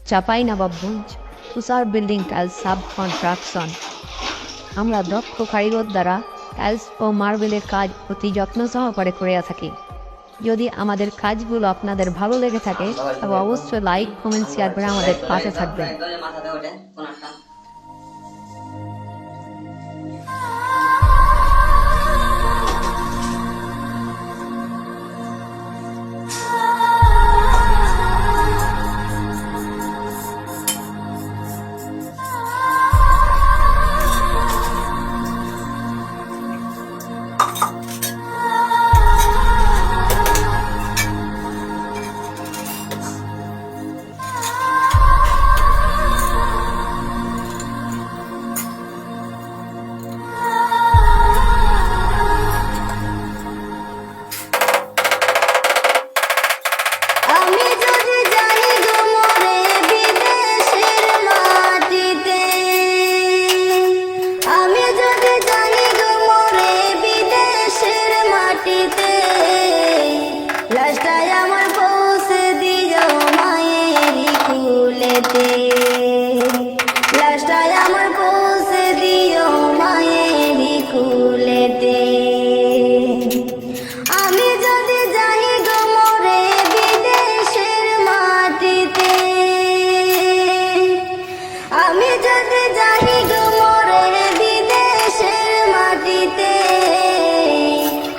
চাঁপাইনবাবগঞ্জ তুষার building tiles sub contraction. আমরা দক্ষ কারিগর দ্বারা টাইলস ও মার্বেলের কাজ অতি যত্ন সহকারে করে থাকি। যদি আমাদের কাজগুলো আপনাদের ভালো লেগে থাকে তবে অবশ্যই লাইক কমেন্ট শেয়ার করে আমাদের পাশে থাকবেন।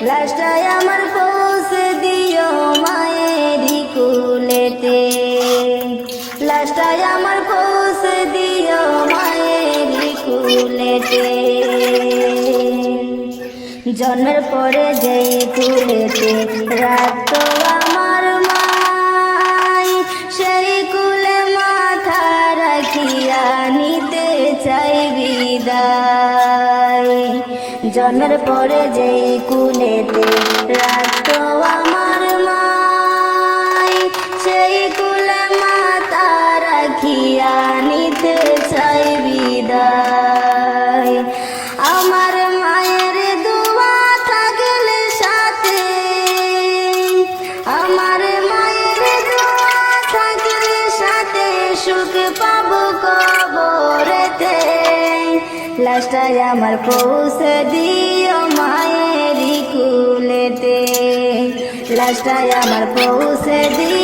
লাস্টায় আমার পৌঁছে দিও মায়েরই কুলেতে, লাস্টায় আমার পৌঁছে দিও মায়েরই কুলেতে। জন্মের পরে যেই কুলেতে রাখতো আমার মাই, সেই কুলে মাথা রাখিয়া নিতে চাই বিদায়। জন্মের পরে যেই কুলেতে রাখতো আমার মাই, সেই কুলে মাথা রাখিয়া নিতে চাই বিদায়। আমার মায়ের দোয়া থাকলে সাথে, আমার মায়ের দোয়া থাকলে সাথে সুখ পাবো কবরেতে। লাস্টায় আমার পৌঁছে দিও মায়েরই কুলেতে, লাস্টায় আমার পৌঁছে দিও